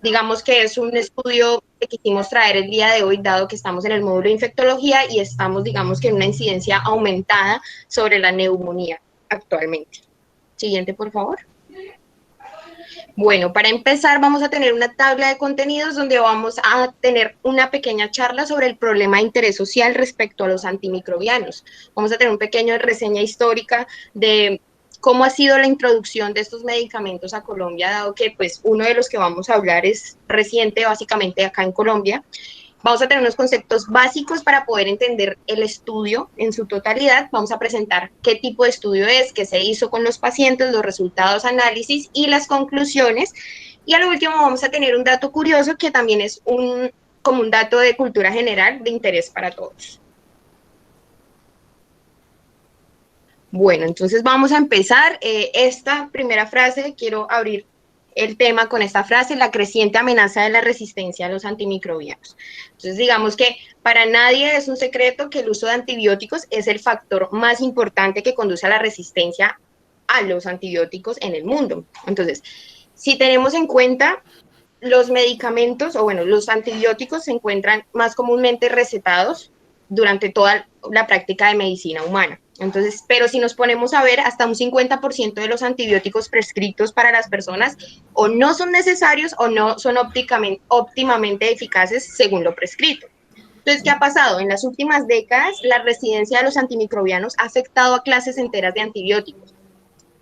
Digamos que es un estudio que quisimos traer el día de hoy, dado que estamos en el módulo de infectología y estamos, digamos que en una incidencia aumentada sobre la neumonía actualmente. Siguiente, por favor. Bueno, para empezar vamos a tener una tabla de contenidos donde vamos a tener una pequeña charla sobre el problema de interés social respecto a los antimicrobianos. Vamos a tener un pequeño reseña histórica de cómo ha sido la introducción de estos medicamentos a Colombia, dado que pues uno de los que vamos a hablar es reciente, básicamente acá en Colombia. Vamos a tener unos conceptos básicos para poder entender el estudio en su totalidad. Vamos a presentar qué tipo de estudio es, qué se hizo con los pacientes, los resultados, análisis y las conclusiones. Y a lo último vamos a tener un dato curioso que también es como un dato de cultura general de interés para todos. Bueno, entonces vamos a empezar. Esta primera frase, quiero abrir el tema con esta frase, la creciente amenaza de la resistencia a los antimicrobianos. Entonces, digamos que para nadie es un secreto que el uso de antibióticos es el factor más importante que conduce a la resistencia a los antibióticos en el mundo. Entonces, si tenemos en cuenta los medicamentos, o bueno, los antibióticos se encuentran más comúnmente recetados durante toda la práctica de medicina humana. Entonces, pero si nos ponemos a ver, hasta un 50% de los antibióticos prescritos para las personas o no son necesarios o no son óptimamente eficaces según lo prescrito. Entonces, ¿qué ha pasado? En las últimas décadas, la resistencia a los antimicrobianos ha afectado a clases enteras de antibióticos.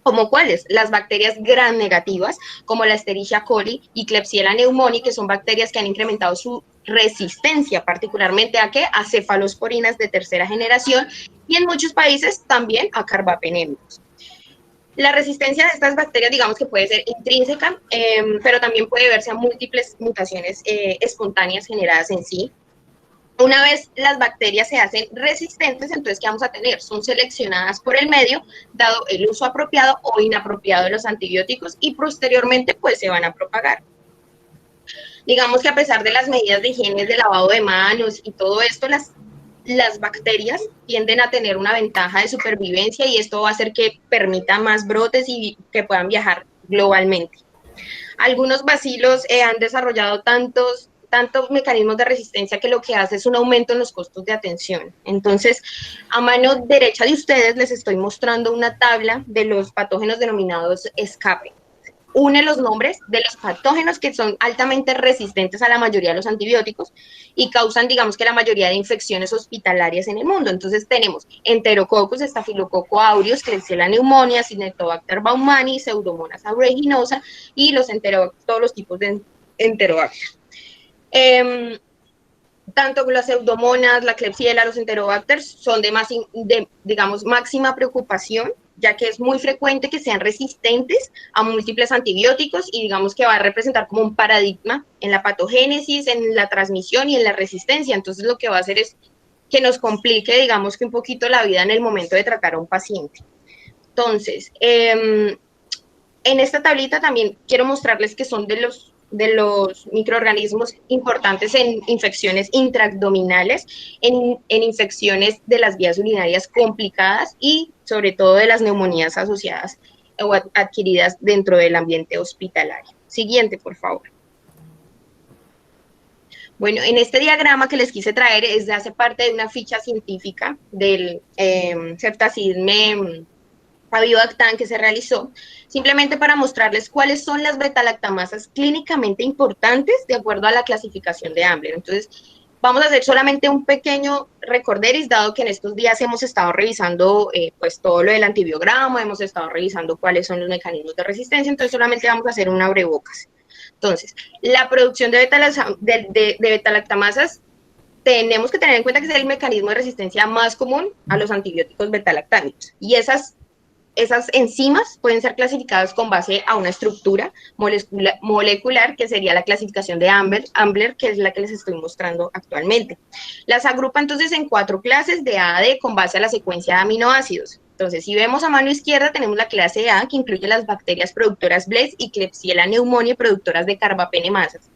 ¿Como cuáles? Las bacterias gram negativas, como la Escherichia coli y Klebsiella pneumoniae, que son bacterias que han incrementado su resistencia, particularmente a ¿qué? A cefalosporinas de tercera generación y en muchos países también a carbapenémicos. La resistencia de estas bacterias, digamos que puede ser intrínseca, pero también puede verse a múltiples mutaciones espontáneas generadas en sí. Una vez las bacterias se hacen resistentes, entonces, ¿qué vamos a tener? Son seleccionadas por el medio, dado el uso apropiado o inapropiado de los antibióticos y posteriormente, pues, se van a propagar. Digamos que a pesar de las medidas de higiene, de lavado de manos y todo esto, las bacterias tienden a tener una ventaja de supervivencia y esto va a hacer que permita más brotes y que puedan viajar globalmente. Algunos bacilos han desarrollado tantos mecanismos de resistencia que lo que hace es un aumento en los costos de atención. Entonces, a mano derecha de ustedes les estoy mostrando una tabla de los patógenos denominados escape. Une los nombres de los patógenos que son altamente resistentes a la mayoría de los antibióticos y causan, digamos que la mayoría de infecciones hospitalarias en el mundo. Entonces tenemos Enterococcus, Staphylococcus aureus, Klebsiella pneumoniae, Cinetobacter baumannii, Pseudomonas aeruginosa y todos los tipos de Enterobacter. Tanto las pseudomonas, la Klebsiella, los Enterobacter son digamos, máxima preocupación, ya que es muy frecuente que sean resistentes a múltiples antibióticos y digamos que va a representar como un paradigma en la patogénesis, en la transmisión y en la resistencia. Entonces lo que va a hacer es que nos complique, digamos que un poquito la vida en el momento de tratar a un paciente. Entonces, en esta tablita también quiero mostrarles que son de los microorganismos importantes en infecciones intraabdominales, en infecciones de las vías urinarias complicadas y sobre todo de las neumonías asociadas o adquiridas dentro del ambiente hospitalario. Siguiente, por favor. Bueno, en este diagrama que les quise traer hace parte de una ficha científica del Ceftazidime avibactam que se realizó, simplemente para mostrarles cuáles son las beta-lactamasas clínicamente importantes de acuerdo a la clasificación de Ambler. Entonces, vamos a hacer solamente un pequeño recorderis, dado que en estos días hemos estado revisando pues todo lo del antibiograma, hemos estado revisando cuáles son los mecanismos de resistencia, entonces solamente vamos a hacer un abrebocas. Entonces, la producción de beta-lactamasas tenemos que tener en cuenta que es el mecanismo de resistencia más común a los antibióticos beta-lactámicos. Y esas enzimas pueden ser clasificadas con base a una estructura molecular, que sería la clasificación de Ambler, que es la que les estoy mostrando actualmente. Las agrupa entonces en 4 clases de A a D con base a la secuencia de aminoácidos. Entonces, si vemos a mano izquierda, tenemos la clase A, que incluye las bacterias productoras Bless y Klebsiella pneumoniae, productoras de carbapenemasas.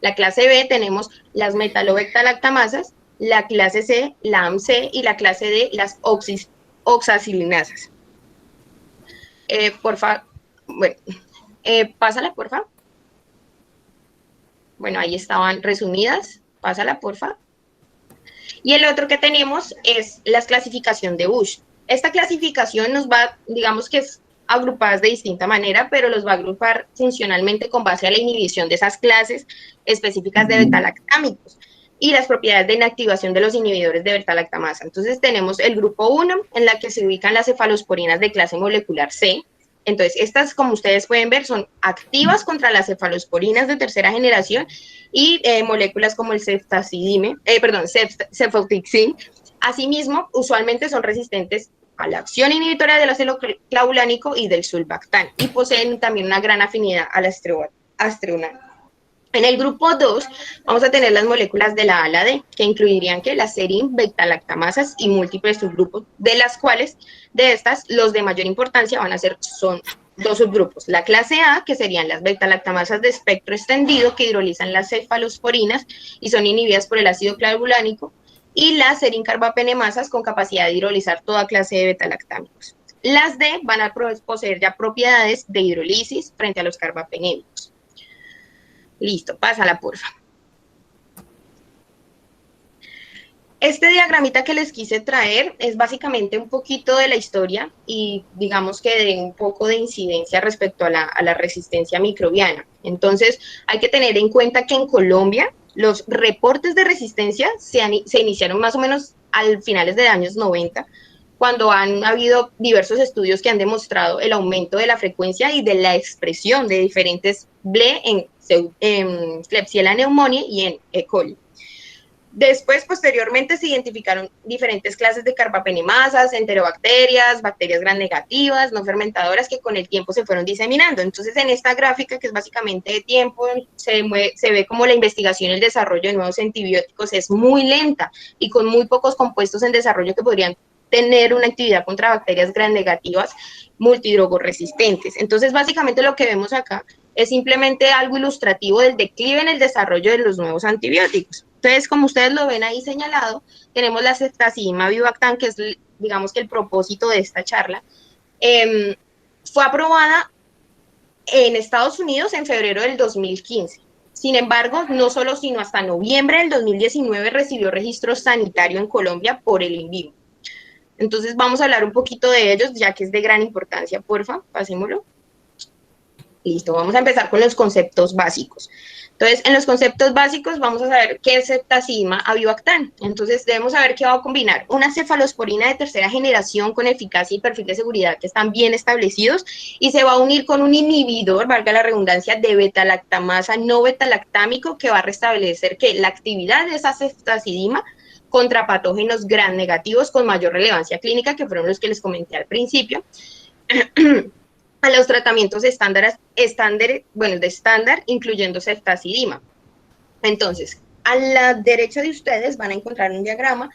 La clase B tenemos las metalobectalactamasas, la clase C, la AMC, y la clase D, las oxacilinasas. Porfa, bueno, pásala, porfa. Bueno, ahí estaban resumidas. Pásala, porfa. Y el otro que tenemos es la clasificación de Bush. Esta clasificación nos va, digamos que es agrupadas de distinta manera, pero los va a agrupar funcionalmente con base a la inhibición de esas clases específicas de beta-lactámicos y las propiedades de inactivación de los inhibidores de beta-lactamasa. Entonces tenemos el grupo 1, en la que se ubican las cefalosporinas de clase molecular C. Entonces, estas, como ustedes pueden ver, son activas contra las cefalosporinas de tercera generación y moléculas como el cefotixin. Asimismo, usualmente son resistentes a la acción inhibitoria del ácido clavulánico y del sulbactam, y poseen también una gran afinidad a la astreonal. En el grupo 2 vamos a tener las moléculas de la A a la D, que incluirían que las serin, beta-lactamasas y múltiples subgrupos, de las cuales, de estas, los de mayor importancia son dos subgrupos. La clase A, que serían las beta-lactamasas de espectro extendido, que hidrolizan las cefalosporinas y son inhibidas por el ácido clavulánico, y las serin-carbapenemasas con capacidad de hidrolizar toda clase de beta-lactámicos. Las D van a poseer ya propiedades de hidrolisis frente a los carbapenémicos. Listo, pásala, porfa. Este diagramita que les quise traer es básicamente un poquito de la historia y digamos que de un poco de incidencia respecto a la resistencia microbiana. Entonces, hay que tener en cuenta que en Colombia los reportes de resistencia se iniciaron más o menos al finales de los años 90, cuando han habido diversos estudios que han demostrado el aumento de la frecuencia y de la expresión de diferentes BLE en Klebsiella pneumoniae y en E. coli. Después, posteriormente, se identificaron diferentes clases de carbapenemasas, enterobacterias, bacterias gram negativas, no fermentadoras, que con el tiempo se fueron diseminando. Entonces, en esta gráfica, que es básicamente de tiempo, se ve como la investigación y el desarrollo de nuevos antibióticos es muy lenta y con muy pocos compuestos en desarrollo que podrían tener una actividad contra bacterias gram negativas multidrogoresistentes. Entonces, básicamente lo que vemos acá es simplemente algo ilustrativo del declive en el desarrollo de los nuevos antibióticos. Entonces, como ustedes lo ven ahí señalado, tenemos la ceftazidima avibactam, que es, digamos que el propósito de esta charla. Fue aprobada en Estados Unidos en febrero del 2015. Sin embargo, no solo, sino hasta noviembre del 2019 recibió registro sanitario en Colombia por el INVIMA. Entonces, vamos a hablar un poquito de ellos, ya que es de gran importancia. Porfa, pasémoslo. Listo, vamos a empezar con los conceptos básicos. Entonces, en los conceptos básicos vamos a saber qué es ceftazidima avibactam. Entonces, debemos saber que va a combinar una cefalosporina de tercera generación con eficacia y perfil de seguridad que están bien establecidos y se va a unir con un inhibidor, valga la redundancia, de beta-lactamasa no beta-lactámico que va a restablecer que la actividad de esa ceftazidima contra patógenos gram negativos con mayor relevancia clínica, que fueron los que les comenté al principio, a los tratamientos de estándar, incluyendo ceftazidima. Entonces, a la derecha de ustedes van a encontrar un diagrama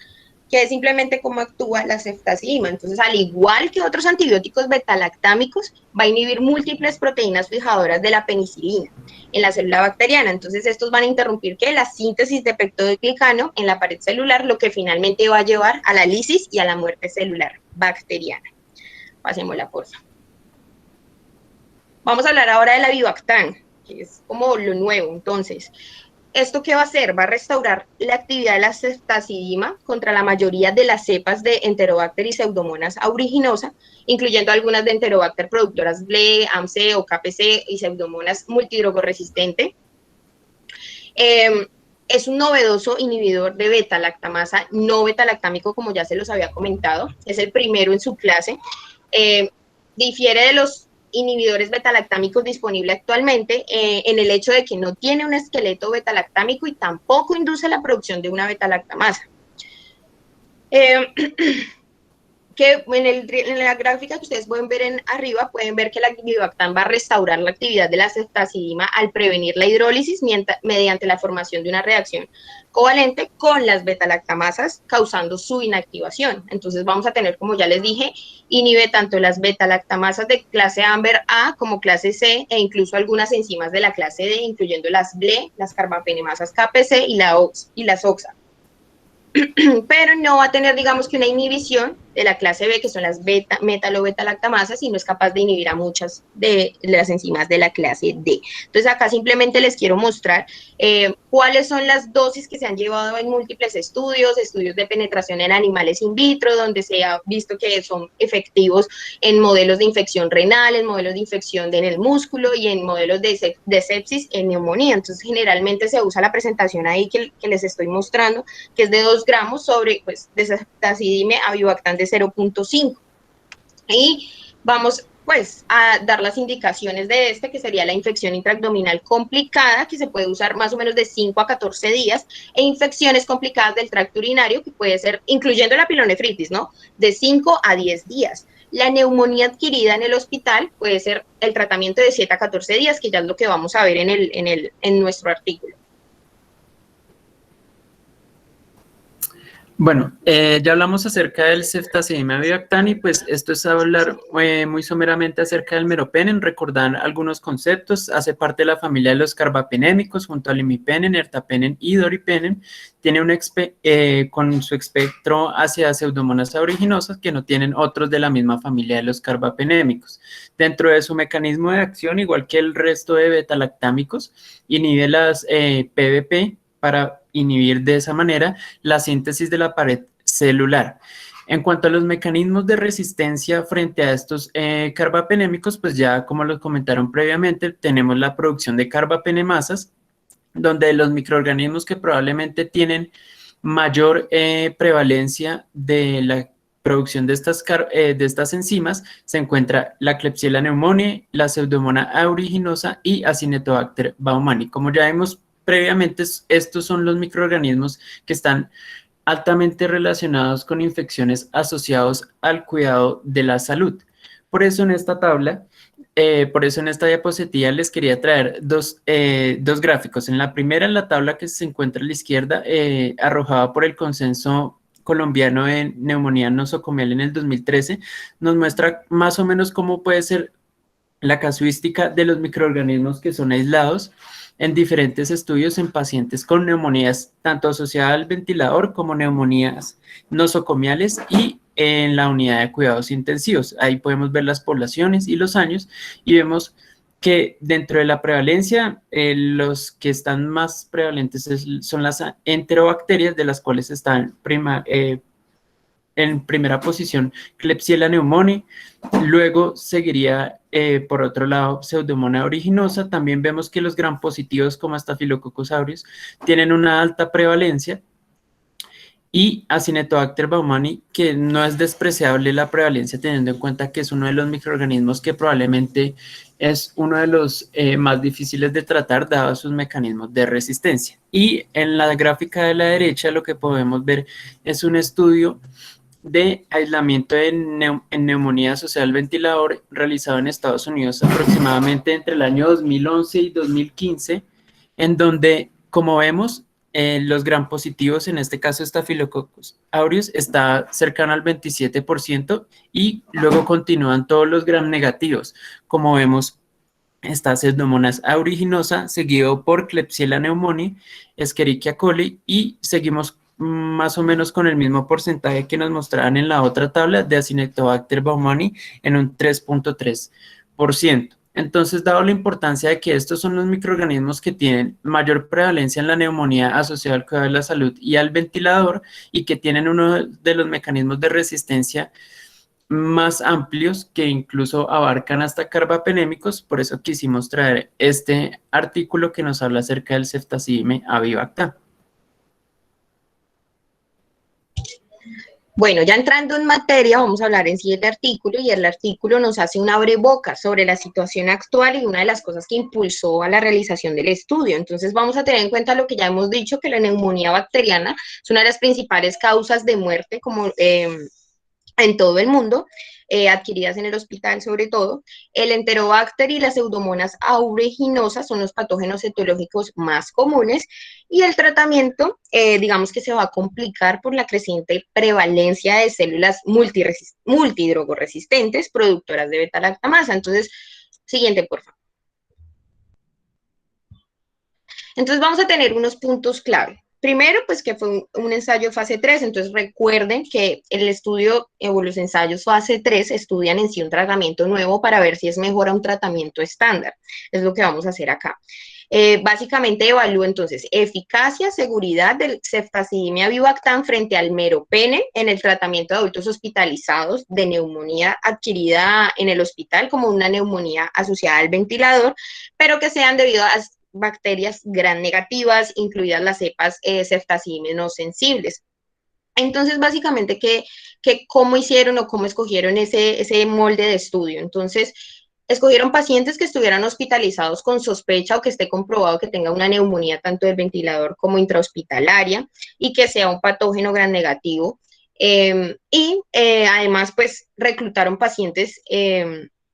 que es simplemente cómo actúa la ceftazidima. Entonces, al igual que otros antibióticos beta-lactámicos, va a inhibir múltiples proteínas fijadoras de la penicilina en la célula bacteriana. Entonces, estos van a interrumpir la síntesis de peptidoglicano en la pared celular, lo que finalmente va a llevar a la lisis y a la muerte celular bacteriana. Pasémosla, por favor. Vamos a hablar ahora de la avibactam, que es como lo nuevo. Entonces, ¿esto qué va a hacer? Va a restaurar la actividad de la ceftazidima contra la mayoría de las cepas de Enterobacter y Pseudomonas aeruginosa, incluyendo algunas de Enterobacter productoras BLE, AMC o KPC y Pseudomonas multidrogoresistente. Es un novedoso inhibidor de beta-lactamasa no beta-lactámico, como ya se los había comentado. Es el primero en su clase. Difiere de los inhibidores beta-lactámicos disponibles actualmente en el hecho de que no tiene un esqueleto beta-lactámico y tampoco induce la producción de una beta-lactamasa. Que en la gráfica que ustedes pueden ver arriba, pueden ver que la avibactam va a restaurar la actividad de la ceftazidima al prevenir la hidrólisis mediante la formación de una reacción covalente con las beta-lactamasas, causando su inactivación. Entonces vamos a tener, como ya les dije, inhibe tanto las beta-lactamasas de clase Amber A como clase C e incluso algunas enzimas de la clase D, incluyendo las BLE, las carbapenemasas KPC y las OXA. Pero no va a tener, digamos que una inhibición de la clase B, que son las metalo-beta-lactamasas, y no es capaz de inhibir a muchas de las enzimas de la clase D. Entonces acá simplemente les quiero mostrar cuáles son las dosis que se han llevado en múltiples estudios de penetración en animales in vitro, donde se ha visto que son efectivos en modelos de infección renal, en modelos de infección en el músculo y en modelos de sepsis en neumonía. Entonces, generalmente se usa la presentación ahí que les estoy mostrando, que es de 2 gramos sobre, pues, desactazidime avibactam de 0.5. Y vamos, pues, a dar las indicaciones de que sería la infección intraabdominal complicada, que se puede usar más o menos de 5 a 14 días, e infecciones complicadas del tracto urinario, que puede ser, incluyendo la pilonefritis, ¿no?, de 5 a 10 días. La neumonía adquirida en el hospital puede ser el tratamiento de 7 a 14 días, que ya es lo que vamos a ver en nuestro artículo. Bueno, ya hablamos acerca del ceftazidime avibactam y pues esto es hablar muy someramente acerca del meropenem, recordar algunos conceptos. Hace parte de la familia de los carbapenémicos junto al imipenem, ertapenem y doripenem. Tiene con su espectro hacia pseudomonas aeruginosa que no tienen otros de la misma familia de los carbapenémicos. Dentro de su mecanismo de acción, igual que el resto de betalactámicos, inhibe las PBP para inhibir de esa manera la síntesis de la pared celular. En cuanto a los mecanismos de resistencia frente a estos carbapenémicos, pues ya como los comentaron previamente, tenemos la producción de carbapenemasas, donde los microorganismos que probablemente tienen mayor prevalencia de la producción de estas enzimas se encuentra la Klebsiella pneumoniae, la Pseudomonas aeruginosa y Acinetobacter baumannii. Como ya vimos previamente, estos son los microorganismos que están altamente relacionados con infecciones asociados al cuidado de la salud. Por eso en esta tabla, por eso en esta diapositiva les quería traer dos gráficos. En la primera, en la tabla que se encuentra a la izquierda, arrojada por el Consenso Colombiano en Neumonía Nosocomial en el 2013, nos muestra más o menos cómo puede ser la casuística de los microorganismos que son aislados en diferentes estudios en pacientes con neumonías tanto asociadas al ventilador como neumonías nosocomiales y en la unidad de cuidados intensivos. Ahí podemos ver las poblaciones y los años y vemos que dentro de la prevalencia, los que están más prevalentes son las enterobacterias, de las cuales están en primera posición Klebsiella pneumoniae, luego seguiría por otro lado Pseudomonas aeruginosa. También vemos que los gram positivos como Staphylococcus aureus tienen una alta prevalencia, y Acinetobacter baumannii, que no es despreciable la prevalencia teniendo en cuenta que es uno de los microorganismos que probablemente es uno de los más difíciles de tratar dado sus mecanismos de resistencia. Y en la gráfica de la derecha lo que podemos ver es un estudio de aislamiento en neumonía asociada al ventilador realizado en Estados Unidos aproximadamente entre el año 2011 y 2015, en donde, como vemos, los gram positivos, en este caso Staphylococcus aureus, está cercano al 27% y luego continúan todos los gram negativos. Como vemos, está Pseudomonas aeruginosa, seguido por Klebsiella pneumoniae, Escherichia coli, y seguimos más o menos con el mismo porcentaje que nos mostraban en la otra tabla de Acinetobacter baumannii en un 3.3%. Entonces, dado la importancia de que estos son los microorganismos que tienen mayor prevalencia en la neumonía asociada al cuidado de la salud y al ventilador, y que tienen uno de los mecanismos de resistencia más amplios que incluso abarcan hasta carbapenémicos, por eso quisimos traer este artículo que nos habla acerca del ceftazidime avibactam. Bueno, ya entrando en materia, vamos a hablar en sí del artículo, y el artículo nos hace un abrebocas sobre la situación actual y una de las cosas que impulsó a la realización del estudio. Entonces vamos a tener en cuenta lo que ya hemos dicho, que la neumonía bacteriana es una de las principales causas de muerte como en todo el mundo, adquiridas en el hospital sobre todo. El Enterobacter y las Pseudomonas aeruginosa son los patógenos etiológicos más comunes, y el tratamiento, digamos que se va a complicar por la creciente prevalencia de células multidrogoresistentes productoras de beta-lactamasa. Entonces, siguiente, por favor. Entonces vamos a tener unos puntos clave. primero, pues que fue un ensayo fase 3, entonces recuerden que el estudio o los ensayos fase 3 estudian en sí un tratamiento nuevo para ver si es mejor a un tratamiento estándar, es lo que vamos a hacer acá. Básicamente evalúa entonces eficacia, seguridad del ceftazidimia avibactam frente al meropenem en el tratamiento de adultos hospitalizados de neumonía adquirida en el hospital como una neumonía asociada al ventilador, pero que sean debido a bacterias gram negativas, incluidas las cepas ceftazidime no sensibles. Entonces, básicamente, ¿cómo hicieron o cómo escogieron ese molde de estudio? Entonces, escogieron pacientes que estuvieran hospitalizados con sospecha o que esté comprobado que tenga una neumonía tanto del ventilador como intrahospitalaria y que sea un patógeno gram negativo. Además, pues, reclutaron pacientes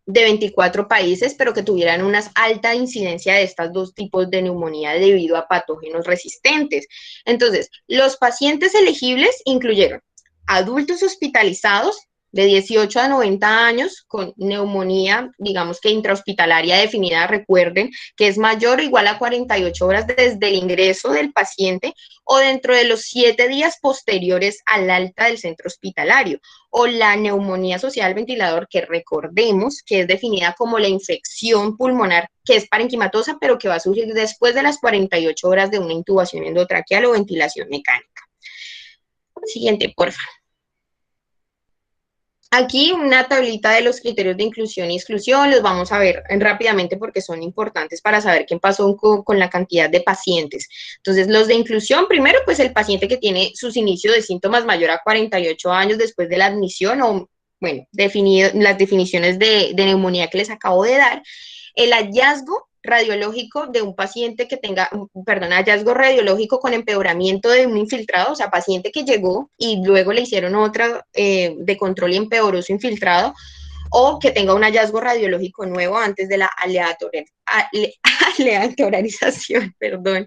de 24 países, pero que tuvieran una alta incidencia de estos dos tipos de neumonía debido a patógenos resistentes. Entonces, los pacientes elegibles incluyeron adultos hospitalizados de 18 a 90 años con neumonía, digamos que intrahospitalaria definida, recuerden que es mayor o igual a 48 horas desde el ingreso del paciente o dentro de los 7 días posteriores al alta del centro hospitalario, o la neumonía asociada al ventilador, que recordemos que es definida como la infección pulmonar que es parenquimatosa, pero que va a surgir después de las 48 horas de una intubación endotraqueal o ventilación mecánica. Siguiente, por favor. Aquí una tablita de los criterios de inclusión y exclusión, los vamos a ver rápidamente porque son importantes para saber qué pasó con la cantidad de pacientes. Entonces, los de inclusión, primero, pues el paciente que tiene sus inicios de síntomas mayor a 48 años después de la admisión o, bueno, las definiciones de neumonía que les acabo de dar, el hallazgo radiológico de un paciente que tenga, hallazgo radiológico con empeoramiento de un infiltrado, o sea, paciente que llegó y luego le hicieron otra de control y empeoró su infiltrado, o que tenga un hallazgo radiológico nuevo antes de la aleatorización, perdón.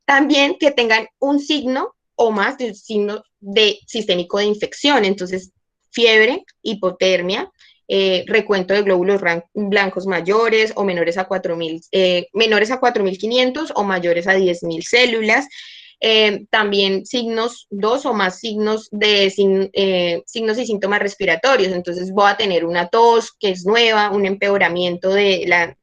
También que tengan un signo o más de un signo de sistémico de infección, entonces fiebre, hipotermia, recuento de glóbulos blancos mayores o menores a 4.500 o mayores a 10.000 células. También dos o más signos signos y síntomas respiratorios. Entonces voy a tener una tos que es nueva, un empeoramiento de la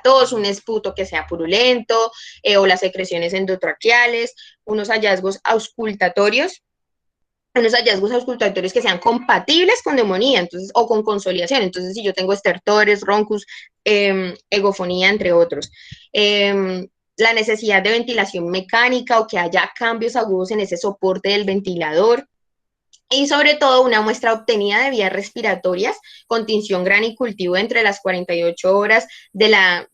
tos, un esputo que sea purulento o las secreciones endotraqueales, unos hallazgos auscultatorios que sean compatibles con neumonía, entonces, o con consolidación. Entonces, si yo tengo estertores, roncus, egofonía, entre otros. La necesidad de ventilación mecánica o que haya cambios agudos en ese soporte del ventilador. Y sobre todo una muestra obtenida de vías respiratorias con tinción gran y cultivo entre las 48 horas de la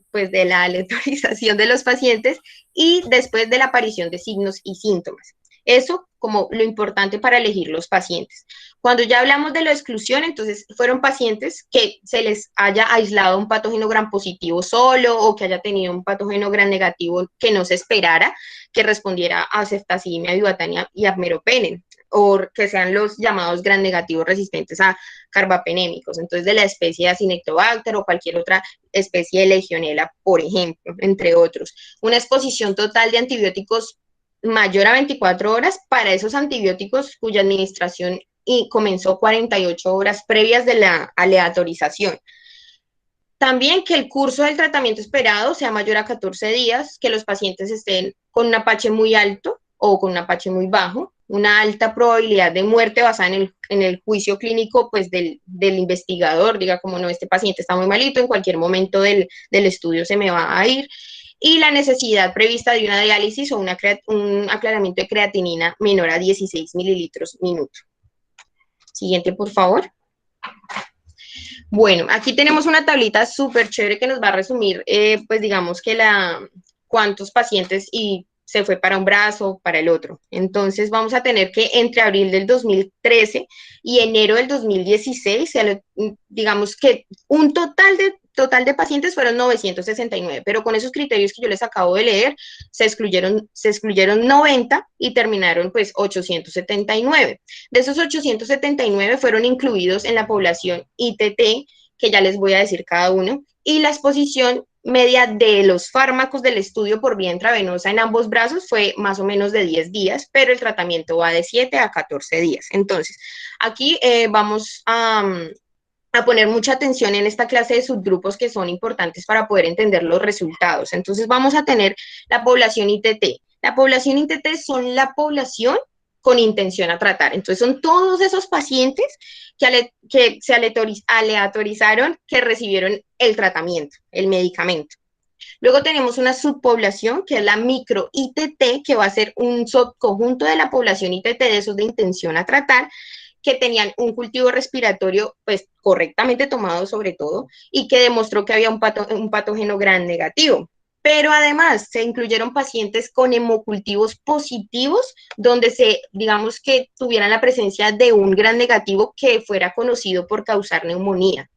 aleatorización de los pacientes y después de la aparición de signos y síntomas. Eso como lo importante para elegir los pacientes. Cuando ya hablamos de la exclusión, entonces fueron pacientes que se les haya aislado un patógeno gram positivo solo o que haya tenido un patógeno gram negativo que no se esperara, que respondiera a ceftazidimia, avibactam y a meropenem, o que sean los llamados gram negativos resistentes a carbapenémicos, entonces de la especie de Acinetobacter o cualquier otra especie de Legionella, por ejemplo, entre otros. Una exposición total de antibióticos mayor a 24 horas para esos antibióticos cuya administración comenzó 48 horas previas de la aleatorización. También que el curso del tratamiento esperado sea mayor a 14 días, que los pacientes estén con un Apache muy alto o con un Apache muy bajo, una alta probabilidad de muerte basada en el juicio clínico pues, del investigador, diga como no, este paciente está muy malito, en cualquier momento del estudio se me va a ir, y la necesidad prevista de una diálisis o un aclaramiento de creatinina menor a 16 mililitros minuto. Siguiente, por favor. Bueno, aquí tenemos una tablita súper chévere que nos va a resumir, pues digamos que cuántos pacientes y se fue para un brazo, para el otro. Entonces vamos a tener que entre abril del 2013 y enero del 2016, digamos que un total de pacientes fueron 969, pero con esos criterios que yo les acabo de leer, se excluyeron 90 y terminaron pues 879. De esos 879 fueron incluidos en la población ITT, que ya les voy a decir cada uno, y la exposición media de los fármacos del estudio por vía intravenosa en ambos brazos fue más o menos de 10 días, pero el tratamiento va de 7 a 14 días. Entonces, aquí vamos a poner mucha atención en esta clase de subgrupos que son importantes para poder entender los resultados. Entonces, vamos a tener la población ITT. La población ITT son la población con intención a tratar. Entonces, son todos esos pacientes que se aleatorizaron, que recibieron el tratamiento, el medicamento. Luego tenemos una subpoblación, que es la micro ITT, que va a ser un subconjunto de la población ITT, de esos de intención a tratar, que tenían un cultivo respiratorio pues correctamente tomado sobre todo, y que demostró que había un patógeno gram negativo. Pero además se incluyeron pacientes con hemocultivos positivos, donde digamos que tuvieran la presencia de un gram negativo que fuera conocido por causar neumonía.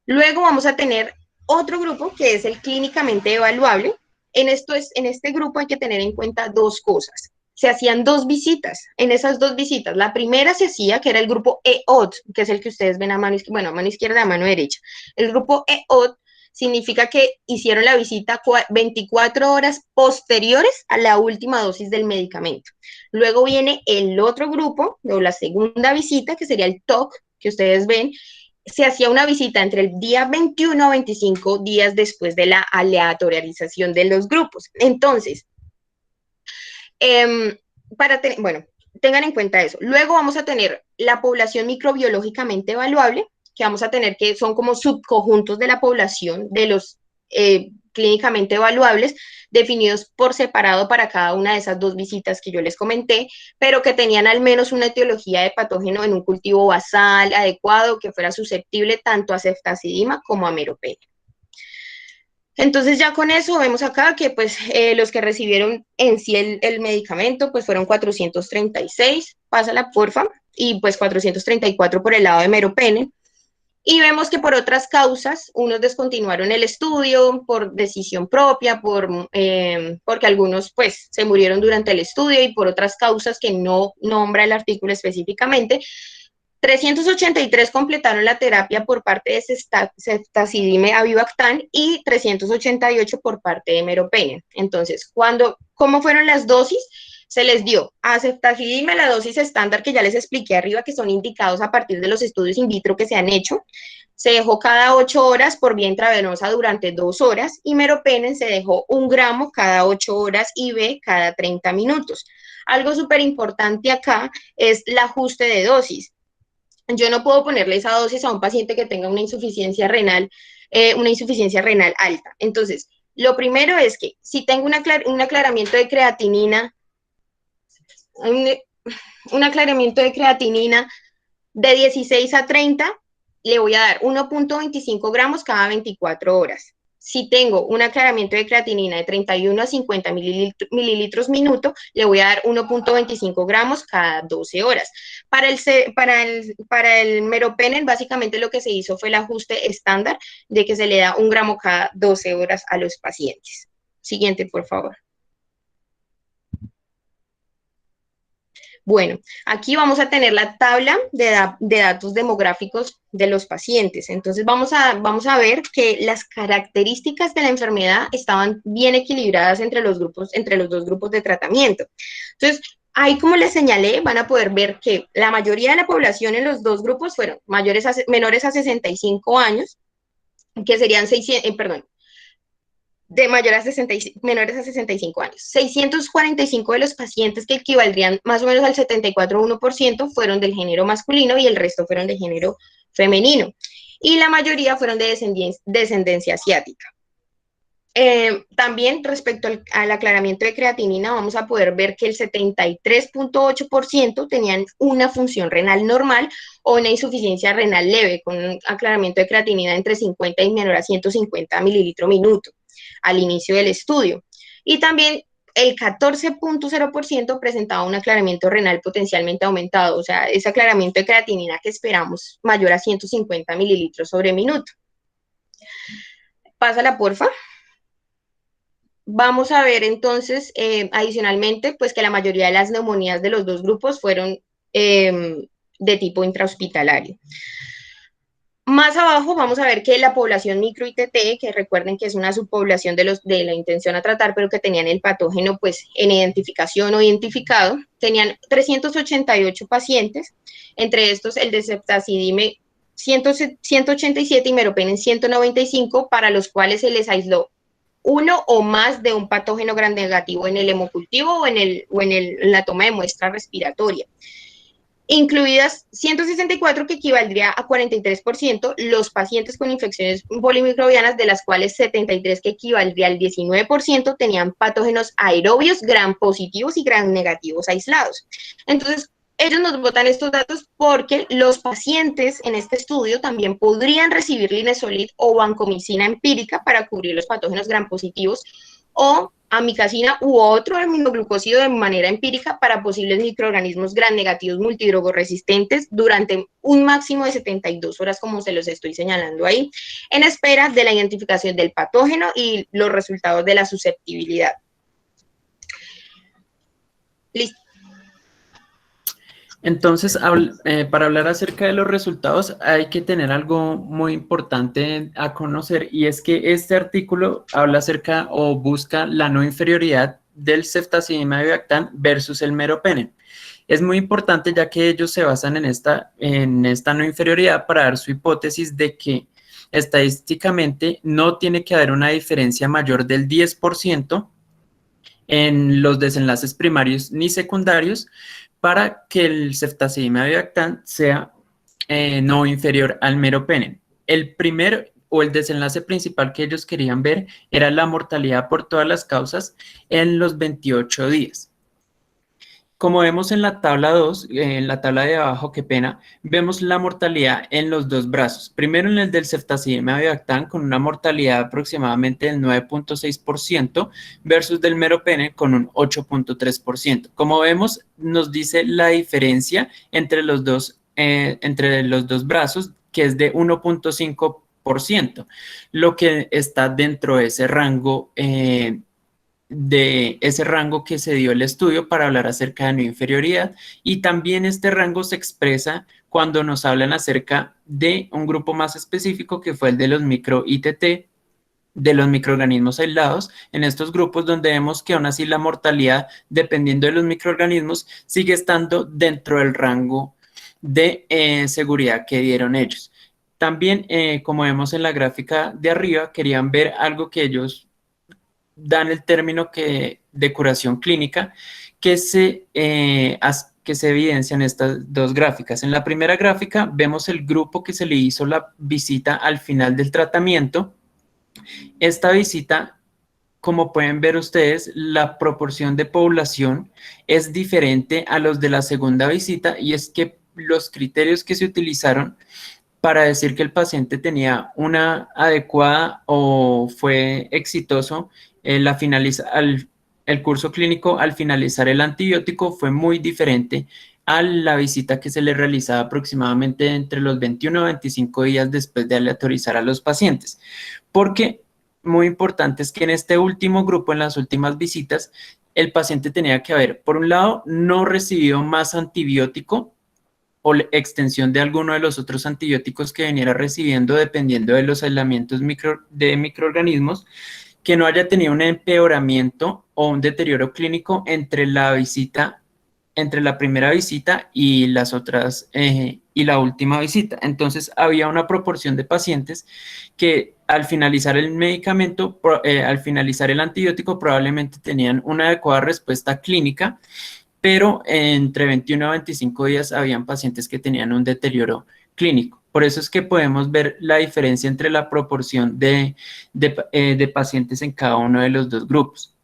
Luego vamos a tener otro grupo que es el clínicamente evaluable. En este grupo hay que tener en cuenta dos cosas. Se hacían 2 visitas. En esas 2 visitas, la primera se hacía, que era el grupo EOT, que es el que ustedes ven a mano izquierda, a mano derecha. El grupo EOT significa que hicieron la visita 24 horas posteriores a la última dosis del medicamento. Luego viene el otro grupo, o la segunda visita, que sería el TOC, que ustedes ven. Se hacía una visita entre el día 21 a 25 días después de la aleatorización de los grupos. Entonces, bueno, tengan en cuenta eso. Luego vamos a tener la población microbiológicamente evaluable, que vamos a tener que son como subconjuntos de la población de los clínicamente evaluables, definidos por separado para cada una de esas 2 visitas que yo les comenté, pero que tenían al menos una etiología de patógeno en un cultivo basal adecuado, que fuera susceptible tanto a ceftazidima como a meropenem. Entonces ya con eso vemos acá que pues los que recibieron en sí el medicamento pues fueron 436, pásala porfa, y pues 434 por el lado de meropenem. Y vemos que por otras causas, unos descontinuaron el estudio por decisión propia, porque algunos pues se murieron durante el estudio, y por otras causas que no nombra el artículo específicamente. 383 completaron la terapia por parte de ceftazidime avibactam y 388 por parte de meropenem. Entonces, ¿cómo fueron las dosis? Se les dio a ceftazidime la dosis estándar que ya les expliqué arriba, que son indicados a partir de los estudios in vitro que se han hecho. Se dejó cada 8 horas por vía intravenosa durante 2 horas, y meropenem se dejó 1 gramo cada 8 horas y B cada 30 minutos. Algo súper importante acá es el ajuste de dosis. Yo no puedo ponerle esa dosis a un paciente que tenga una insuficiencia renal alta. Entonces, lo primero es que si tengo un aclaramiento de creatinina, de 16 a 30, le voy a dar 1.25 gramos cada 24 horas. Si tengo un aclaramiento de creatinina de 31 a 50 mililitros minuto, le voy a dar 1.25 gramos cada 12 horas. Para el meropenem, básicamente lo que se hizo fue el ajuste estándar de que se le da 1 gramo cada 12 horas a los pacientes. Siguiente, por favor. Bueno, aquí vamos a tener la tabla de datos demográficos de los pacientes. Entonces vamos a ver que las características de la enfermedad estaban bien equilibradas entre los 2 grupos de tratamiento. Entonces, ahí, como les señalé, van a poder ver que la mayoría de la población en los 2 grupos fueron menores a 65 años, que serían menores a 65 años. 645 de los pacientes, que equivaldrían más o menos al 74,1%, fueron del género masculino, y el resto fueron de género femenino. Y la mayoría fueron de descendencia asiática. También respecto al aclaramiento de creatinina, vamos a poder ver que el 73,8% tenían una función renal normal o una insuficiencia renal leve, con un aclaramiento de creatinina entre 50 y menor a 150 mililitros minuto al inicio del estudio. Y también el 14,0% presentaba un aclaramiento renal potencialmente aumentado, o sea, ese aclaramiento de creatinina que esperamos mayor a 150 mililitros sobre minuto. Pásala, porfa. Vamos a ver entonces, adicionalmente, pues que la mayoría de las neumonías de los 2 grupos fueron de tipo intrahospitalario. Más abajo vamos a ver que la población micro-ITT, que recuerden que es una subpoblación de la intención a tratar, pero que tenían el patógeno pues en identificación o identificado, tenían 388 pacientes, entre estos el de ceftazidime 187 y meropenem 195, para los cuales se les aisló uno o más de un patógeno gram negativo en el hemocultivo o en la toma de muestra respiratoria, incluidas 164, que equivaldría a 43%, los pacientes con infecciones polimicrobianas, de las cuales 73, que equivaldría al 19%, tenían patógenos aerobios gram positivos y gram negativos aislados. Entonces, ellos nos botan estos datos porque los pacientes en este estudio también podrían recibir linezolid o vancomicina empírica para cubrir los patógenos gram positivos, o amicacina u otro aminoglucósido de manera empírica para posibles microorganismos gram negativos multidrogoresistentes durante un máximo de 72 horas, como se los estoy señalando ahí, en espera de la identificación del patógeno y los resultados de la susceptibilidad. Listo. Entonces, para hablar acerca de los resultados, hay que tener algo muy importante a conocer, y es que este artículo habla acerca o busca la no inferioridad del ceftazidime-avibactam versus el meropenem. Es muy importante, ya que ellos se basan en esta no inferioridad para dar su hipótesis de que estadísticamente no tiene que haber una diferencia mayor del 10% en los desenlaces primarios ni secundarios para que el ceftazidime-avibactam sea no inferior al meropenem. El primer o el desenlace principal que ellos querían ver era la mortalidad por todas las causas en los 28 días. Como vemos en la tabla 2, en la tabla de abajo, qué pena, vemos la mortalidad en los dos brazos. Primero en el del ceftazidime-avibactam, con una mortalidad aproximadamente del 9.6% versus del meropenem con un 8.3%. Como vemos, nos dice la diferencia entre los dos brazos, que es de 1.5%, lo que está dentro de ese rango que se dio el estudio para hablar acerca de no inferioridad. Y también este rango se expresa cuando nos hablan acerca de un grupo más específico, que fue el de los micro-ITT, de los microorganismos aislados. En estos grupos, donde vemos que aún así la mortalidad, dependiendo de los microorganismos, sigue estando dentro del rango de seguridad que dieron ellos. También, como vemos en la gráfica de arriba, querían ver algo que ellos dan el término de curación clínica, que se evidencia en estas dos gráficas. En la primera gráfica vemos el grupo que se le hizo la visita al final del tratamiento. Esta visita, como pueden ver ustedes, la proporción de población es diferente a los de la segunda visita, y es que los criterios que se utilizaron para decir que el paciente tenía una adecuada o fue exitoso el curso clínico al finalizar el antibiótico fue muy diferente a la visita que se le realizaba aproximadamente entre los 21 a 25 días después de aleatorizar a los pacientes. Porque muy importante es que en este último grupo, en las últimas visitas, el paciente tenía que haber, por un lado, no recibido más antibiótico o extensión de alguno de los otros antibióticos que viniera recibiendo, dependiendo de los aislamientos de microorganismos, que no haya tenido un empeoramiento o un deterioro clínico entre la primera visita y las otras y la última visita. Entonces había una proporción de pacientes que al finalizar el medicamento, al finalizar el antibiótico, probablemente tenían una adecuada respuesta clínica, pero entre 21 a 25 días habían pacientes que tenían un deterioro clínico. Por eso es que podemos ver la diferencia entre la proporción de pacientes en cada uno de los dos grupos.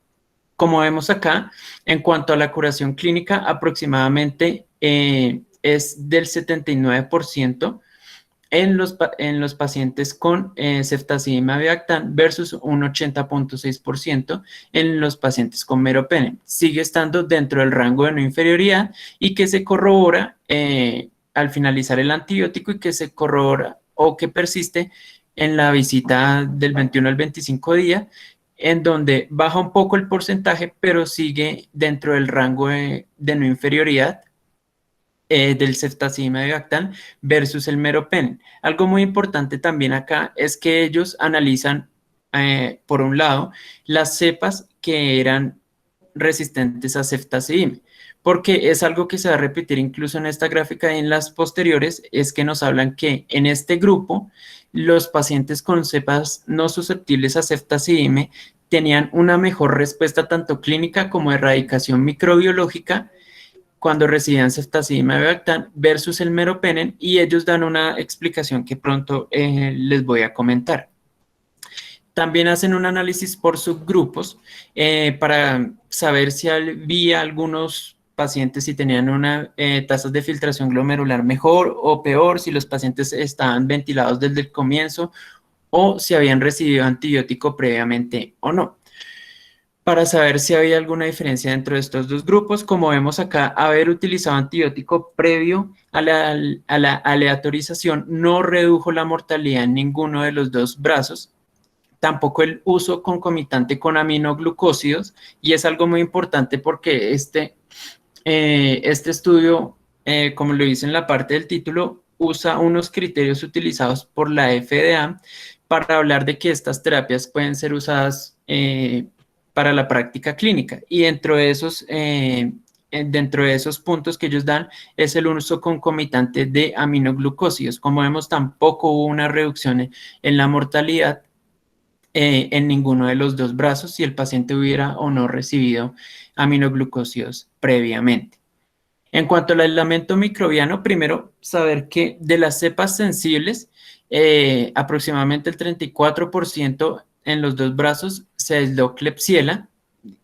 Como vemos acá, en cuanto a la curación clínica, aproximadamente es del 79% en los pacientes con ceftazidime-avibactam versus un 80.6% en los pacientes con meropenem. Sigue estando dentro del rango de no inferioridad, y que se corrobora al finalizar el antibiótico, y que se corrobora o que persiste en la visita del 21 al 25 día, en donde baja un poco el porcentaje, pero sigue dentro del rango de no inferioridad. del ceftazidime avibactam versus el meropenem. Algo muy importante también acá es que ellos analizan, por un lado, las cepas que eran resistentes a ceftazidime, porque es algo que se va a repetir incluso en esta gráfica y en las posteriores, es que nos hablan que en este grupo los pacientes con cepas no susceptibles a ceftazidime tenían una mejor respuesta tanto clínica como erradicación microbiológica cuando recibían ceftazidime avibactam versus el meropenem, y ellos dan una explicación que pronto les voy a comentar. También hacen un análisis por subgrupos para saber si había algunos pacientes si tenían una tasas de filtración glomerular mejor o peor, si los pacientes estaban ventilados desde el comienzo o si habían recibido antibiótico previamente o no. Para saber si había alguna diferencia dentro de estos dos grupos, como vemos acá, haber utilizado antibiótico previo a la aleatorización no redujo la mortalidad en ninguno de los dos brazos, tampoco el uso concomitante con aminoglucósidos, y es algo muy importante porque este estudio, como lo dice en la parte del título, usa unos criterios utilizados por la FDA para hablar de que estas terapias pueden ser usadas para la práctica clínica, y dentro de esos puntos que ellos dan es el uso concomitante de aminoglucósidos. Como vemos, tampoco hubo una reducción en la mortalidad en ninguno de los dos brazos si el paciente hubiera o no recibido aminoglucósidos previamente. En cuanto al aislamiento microbiano, primero saber que de las cepas sensibles, aproximadamente el 34% en los dos brazos se aisló Klebsiella,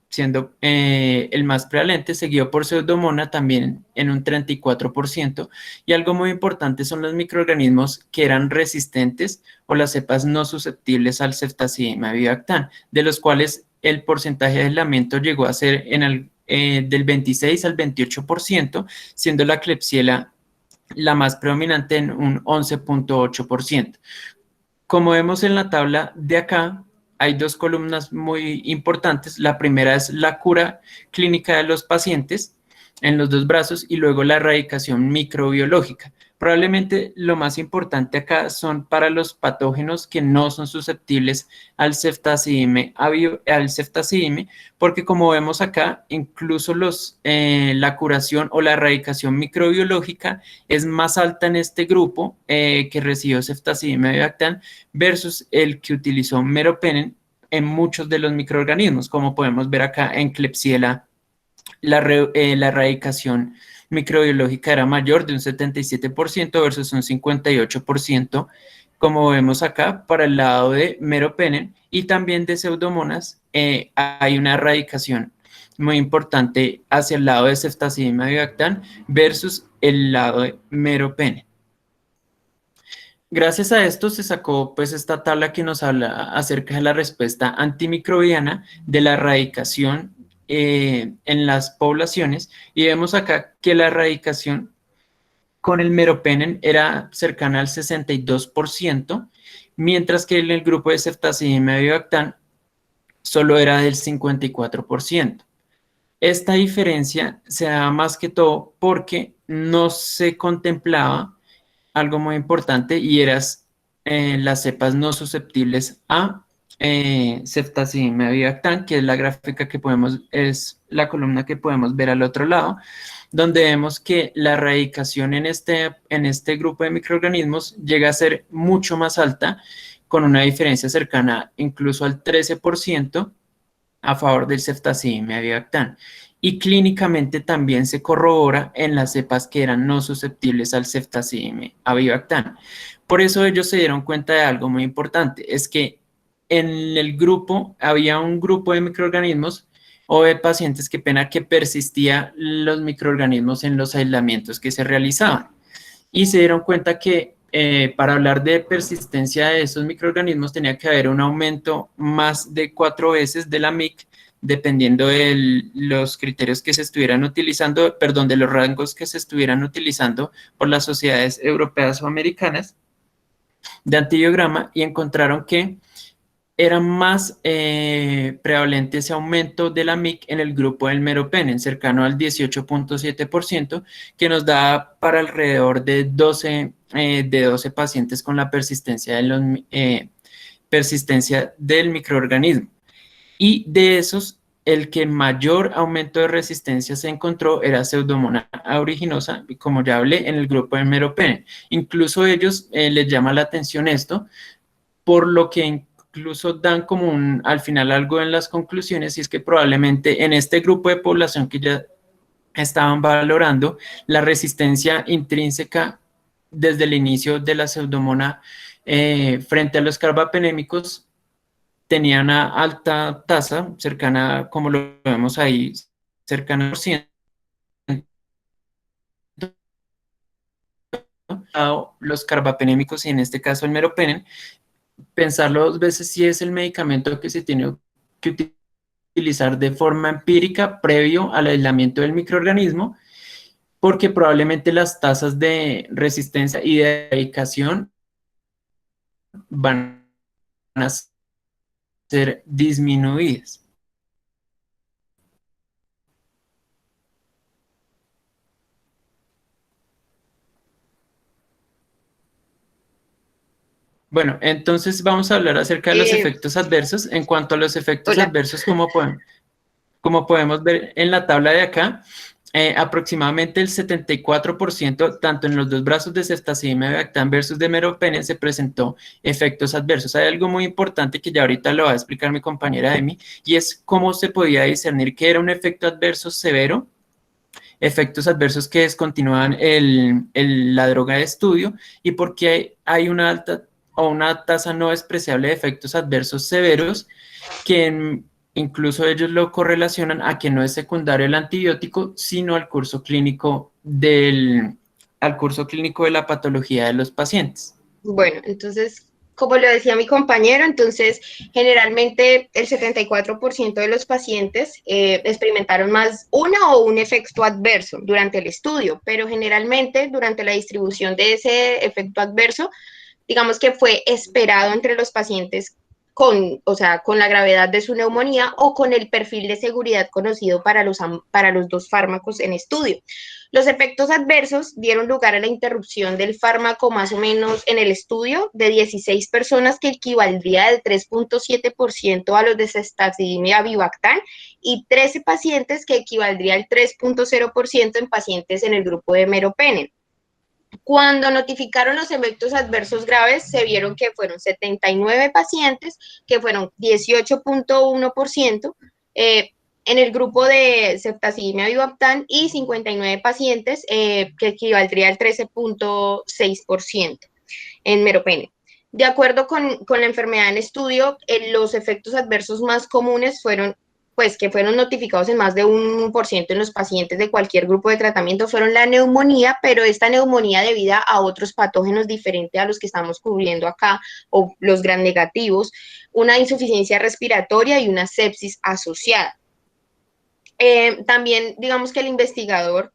siendo el más prevalente, seguido por Pseudomonas también en un 34%, y algo muy importante son los microorganismos que eran resistentes o las cepas no susceptibles al ceftazidime avibactam, de los cuales el porcentaje de aislamiento llegó a ser del 26 al 28%, siendo la Klebsiella la más predominante en un 11.8%. Como vemos en la tabla de acá, hay dos columnas muy importantes. La primera es la cura clínica de los pacientes en los dos brazos y luego la erradicación microbiológica. Probablemente lo más importante acá son para los patógenos que no son susceptibles al ceftazidime, porque como vemos acá, incluso la curación o la erradicación microbiológica es más alta en este grupo que recibió ceftazidime avibactam versus el que utilizó meropenem en muchos de los microorganismos, como podemos ver acá en Klebsiella. La erradicación microbiológica era mayor de un 77% versus un 58%, como vemos acá, para el lado de meropenem, y también de Pseudomonas hay una erradicación muy importante hacia el lado de ceftazidime avibactam versus el lado de meropenem. Gracias a esto se sacó pues esta tabla que nos habla acerca de la respuesta antimicrobiana de la erradicación en las poblaciones, y vemos acá que la erradicación con el meropenem era cercana al 62%, mientras que en el grupo de ceftazidime avibactam solo era del 54%. Esta diferencia se da más que todo porque no se contemplaba algo muy importante, y eras las cepas no susceptibles a ceftazidime avibactam, que es la gráfica que es la columna que podemos ver al otro lado, donde vemos que la erradicación en este grupo de microorganismos llega a ser mucho más alta, con una diferencia cercana incluso al 13% a favor del ceftazidime avibactam. Y clínicamente también se corrobora en las cepas que eran no susceptibles al ceftazidime avibactam. Por eso ellos se dieron cuenta de algo muy importante, es que en el grupo había un grupo de microorganismos o de pacientes, que pena, que persistía los microorganismos en los aislamientos que se realizaban. Y se dieron cuenta que para hablar de persistencia de esos microorganismos tenía que haber un aumento más de 4 veces de la MIC, dependiendo de los criterios que se estuvieran utilizando, perdón, de los rangos que se estuvieran utilizando por las sociedades europeas o americanas de antibiograma, y encontraron que era más prevalente ese aumento de la MIC en el grupo del meropenem, cercano al 18.7%, que nos da para alrededor de 12 pacientes con la persistencia del microorganismo. Y de esos, el que mayor aumento de resistencia se encontró era Pseudomonas aeruginosa, y como ya hablé, en el grupo del meropenem. Incluso ellos les llama la atención esto, por lo que incluso dan como al final algo en las conclusiones, y es que probablemente en este grupo de población que ya estaban valorando, la resistencia intrínseca desde el inicio de la pseudomonas frente a los carbapenémicos tenía una alta tasa, cercana, como lo vemos ahí, cercana al 100%, los carbapenémicos y en este caso el meropenem, pensarlo dos veces si es el medicamento que se tiene que utilizar de forma empírica previo al aislamiento del microorganismo, porque probablemente las tasas de resistencia y de erradicación van a ser disminuidas. Bueno, entonces vamos a hablar acerca de los efectos adversos. En cuanto a los efectos Hola. adversos, como podemos ver en la tabla de acá, aproximadamente el 74%, tanto en los dos brazos de ceftazidime avibactam versus de meropenem, se presentó efectos adversos. Hay algo muy importante que ya ahorita lo va a explicar mi compañera Emi, y es cómo se podía discernir que era un efecto adverso severo, efectos adversos que descontinúan la droga de estudio, y por qué hay una alta o una tasa no despreciable de efectos adversos severos que incluso ellos lo correlacionan a que no es secundario el antibiótico, sino al curso clínico de la patología de los pacientes. Bueno, entonces, como lo decía mi compañero, entonces generalmente el 74% de los pacientes experimentaron más una o un efecto adverso durante el estudio, pero generalmente durante la distribución de ese efecto adverso, digamos que fue esperado entre los pacientes o sea, con la gravedad de su neumonía o con el perfil de seguridad conocido para los dos fármacos en estudio. Los efectos adversos dieron lugar a la interrupción del fármaco más o menos en el estudio de 16 personas, que equivaldría del 3.7% a los de ceftazidime avibactam, y 13 pacientes, que equivaldría al 3.0% en pacientes en el grupo de meropenem. Cuando notificaron los efectos adversos graves, se vieron que fueron 79 pacientes, que fueron 18.1%, en el grupo de ceftazidime avibactam, y 59 pacientes, que equivaldría al 13.6% en meropenem. De acuerdo con la enfermedad en estudio, los efectos adversos más comunes fueron, pues, que fueron notificados en más de 1% en los pacientes de cualquier grupo de tratamiento, fueron la neumonía, pero esta neumonía debida a otros patógenos diferentes a los que estamos cubriendo acá, o los gram negativos, una insuficiencia respiratoria y una sepsis asociada. También, digamos que el investigador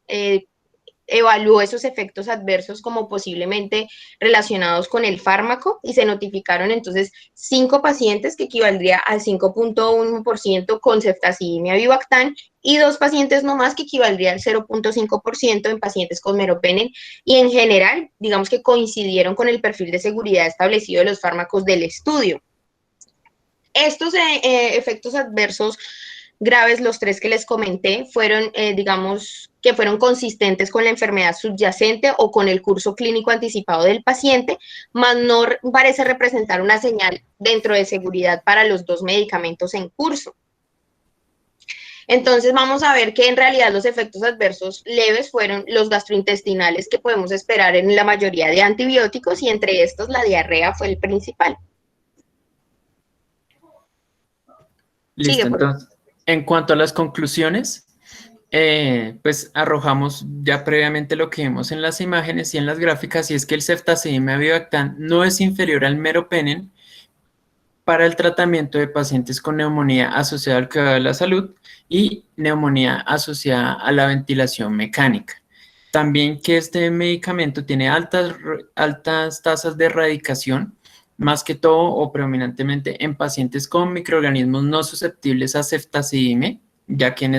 evaluó esos efectos adversos como posiblemente relacionados con el fármaco, y se notificaron entonces 5 pacientes, que equivaldría al 5.1% con ceftazidime avibactam, y 2 pacientes no más, que equivaldría al 0.5% en pacientes con meropenem, y en general, digamos que coincidieron con el perfil de seguridad establecido de los fármacos del estudio. Estos efectos adversos graves, los 3 que les comenté, fueron, digamos, que fueron consistentes con la enfermedad subyacente o con el curso clínico anticipado del paciente, mas no parece representar una señal dentro de seguridad para los 2 medicamentos en curso. Entonces vamos a ver que en realidad los efectos adversos leves fueron los gastrointestinales, que podemos esperar en la mayoría de antibióticos, y entre estos la diarrea fue el principal. Listo, entonces, en cuanto a las conclusiones, pues arrojamos ya previamente lo que vimos en las imágenes y en las gráficas, y es que el ceftazidime avibactam no es inferior al meropenem para el tratamiento de pacientes con neumonía asociada al cuidado de la salud y neumonía asociada a la ventilación mecánica. También que este medicamento tiene altas tasas de erradicación más que todo o predominantemente en pacientes con microorganismos no susceptibles a ceftazidime, ya que en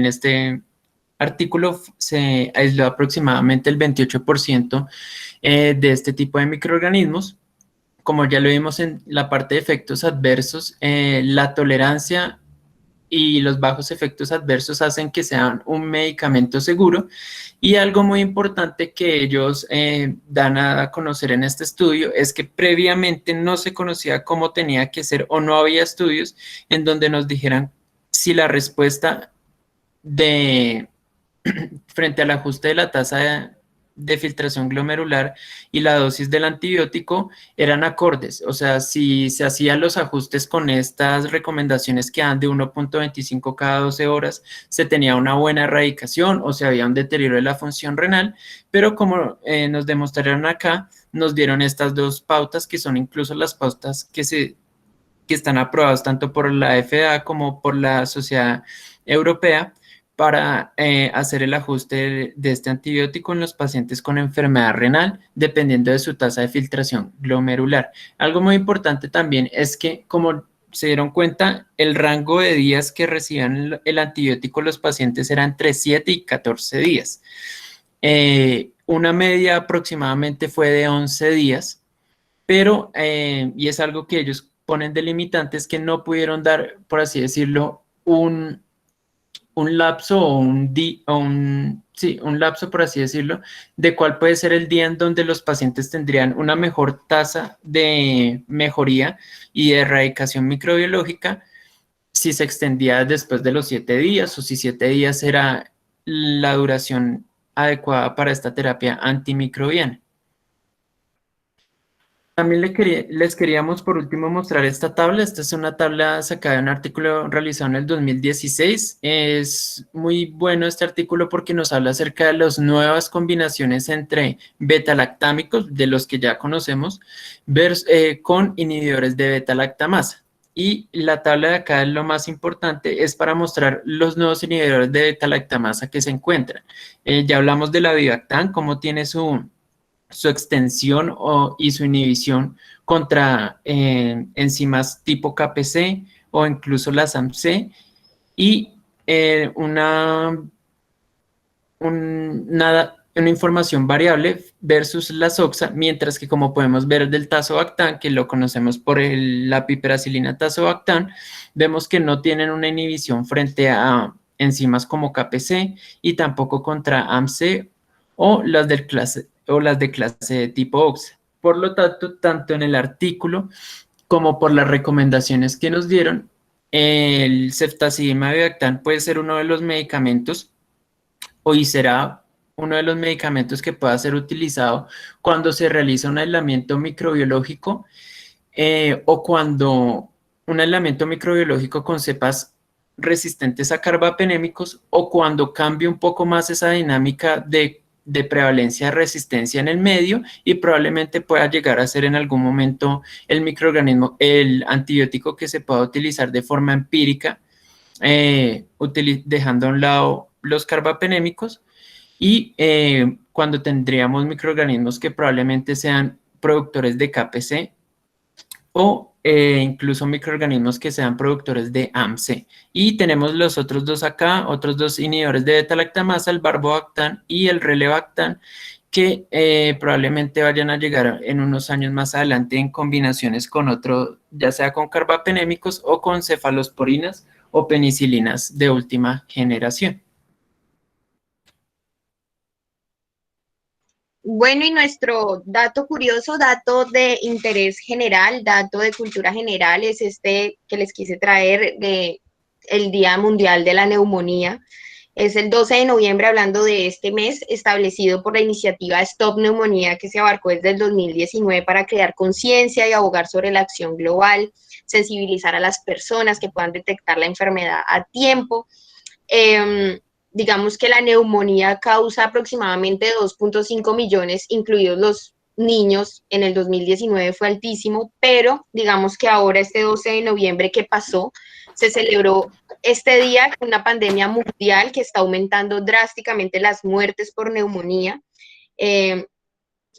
este artículo se aisló aproximadamente el 28% de este tipo de microorganismos. Como ya lo vimos en la parte de efectos adversos, la tolerancia y los bajos efectos adversos hacen que sean un medicamento seguro. Y algo muy importante que ellos dan a conocer en este estudio es que previamente no se conocía cómo tenía que ser o no había estudios en donde nos dijeran si la respuesta de frente al ajuste de la tasa de filtración glomerular y la dosis del antibiótico eran acordes, o sea, si se hacían los ajustes con estas recomendaciones que dan de 1.25 cada 12 horas, se tenía una buena erradicación o se había un deterioro de la función renal, pero como nos demostraron acá, nos dieron estas dos pautas que son incluso las pautas que están aprobadas tanto por la FDA como por la Sociedad Europea para hacer el ajuste de este antibiótico en los pacientes con enfermedad renal, dependiendo de su tasa de filtración glomerular. Algo muy importante también es que, como se dieron cuenta, el rango de días que recibían el antibiótico los pacientes era entre 7 y 14 días. Una media aproximadamente fue de 11 días, pero, y es algo que ellos ponen de limitantes, que no pudieron dar, por así decirlo, un lapso o sí, un lapso, por así decirlo, de cuál puede ser el día en donde los pacientes tendrían una mejor tasa de mejoría y de erradicación microbiológica, si se extendía después de los 7 días o si 7 días era la duración adecuada para esta terapia antimicrobiana. También les queríamos por último mostrar esta tabla. Esta es una tabla sacada de un artículo realizado en el 2016. Es muy bueno este artículo porque nos habla acerca de las nuevas combinaciones entre beta-lactámicos, de los que ya conocemos, con inhibidores de beta-lactamasa. Y la tabla de acá, lo más importante, es para mostrar los nuevos inhibidores de beta-lactamasa que se encuentran. Ya hablamos de la Vivactan, cómo tiene su extensión y su inhibición contra enzimas tipo KPC o incluso las AMC, y una información variable versus la SOXA, mientras que, como podemos ver del tazobactam, que lo conocemos por la piperacilina tazobactam, vemos que no tienen una inhibición frente a enzimas como KPC y tampoco contra AMC o las de clase de tipo OXA. Por lo tanto, tanto en el artículo como por las recomendaciones que nos dieron, el ceftazidime Vivactam puede ser uno de los medicamentos, y será uno de los medicamentos que pueda ser utilizado cuando se realiza un aislamiento microbiológico o cuando un aislamiento microbiológico con cepas resistentes a carbapenémicos, o cuando cambie un poco más esa dinámica de prevalencia de resistencia en el medio y probablemente pueda llegar a ser en algún momento el antibiótico que se pueda utilizar de forma empírica, dejando a un lado los carbapenémicos, y cuando tendríamos microorganismos que probablemente sean productores de KPC o incluso microorganismos que sean productores de AMC. Y tenemos los otros dos acá, otros dos inhibidores de beta-lactamasa, el barbobactam y el relebactam, que probablemente vayan a llegar en unos años más adelante en combinaciones con otro, ya sea con carbapenémicos o con cefalosporinas o penicilinas de última generación. Bueno, y nuestro dato curioso, dato de interés general, dato de cultura general, es este que les quise traer de el Día Mundial de la Neumonía. Es el 12 de noviembre, hablando de este mes, establecido por la iniciativa Stop Neumonía, que se abarcó desde el 2019 para crear conciencia y abogar sobre la acción global, sensibilizar a las personas que puedan detectar la enfermedad a tiempo. Digamos que la neumonía causa aproximadamente 2.5 millones, incluidos los niños. En el 2019 fue altísimo, pero digamos que ahora este 12 de noviembre que pasó, se celebró este día con una pandemia mundial que está aumentando drásticamente las muertes por neumonía.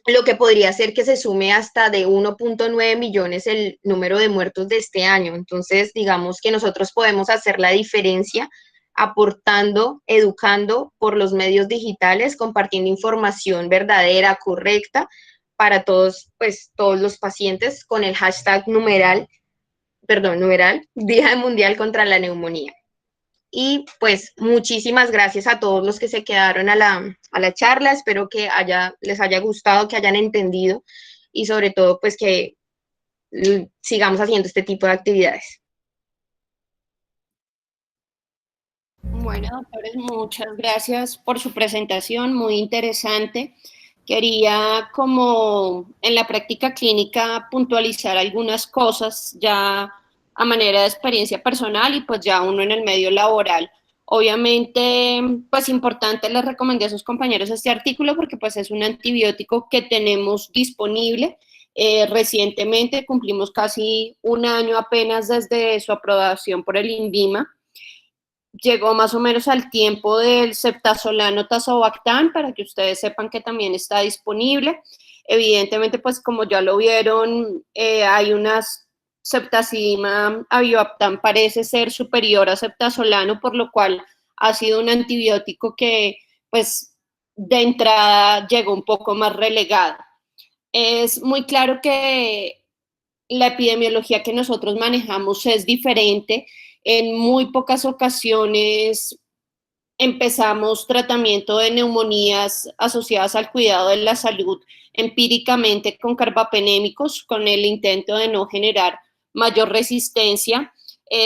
lo que podría ser que se sume hasta de 1.9 millones el número de muertos de este año. Entonces, digamos que nosotros podemos hacer la diferencia aportando, educando por los medios digitales, compartiendo información verdadera, correcta para todos, pues todos los pacientes con el hashtag numeral, Día Mundial contra la Neumonía. Y pues muchísimas gracias a todos los que se quedaron a la charla. Espero que les haya gustado, que hayan entendido y sobre todo pues que sigamos haciendo este tipo de actividades. Bueno, doctores, muchas gracias por su presentación, muy interesante. Quería, como en la práctica clínica, puntualizar algunas cosas ya a manera de experiencia personal y pues ya uno en el medio laboral. Obviamente, pues importante, les recomendé a sus compañeros este artículo porque pues es un antibiótico que tenemos disponible. Recientemente cumplimos casi un año apenas desde su aprobación por el INVIMA. Llegó más o menos al tiempo del ceftazolano tazobactam, para que ustedes sepan que también está disponible. Evidentemente, pues como ya lo vieron, hay unas ceftazidima avibactam parece ser superior a ceftazolano, por lo cual ha sido un antibiótico que, pues, de entrada llegó un poco más relegado. Es muy claro que la epidemiología que nosotros manejamos es diferente. En muy pocas ocasiones empezamos tratamiento de neumonías asociadas al cuidado de la salud empíricamente con carbapenémicos, con el intento de no generar mayor resistencia.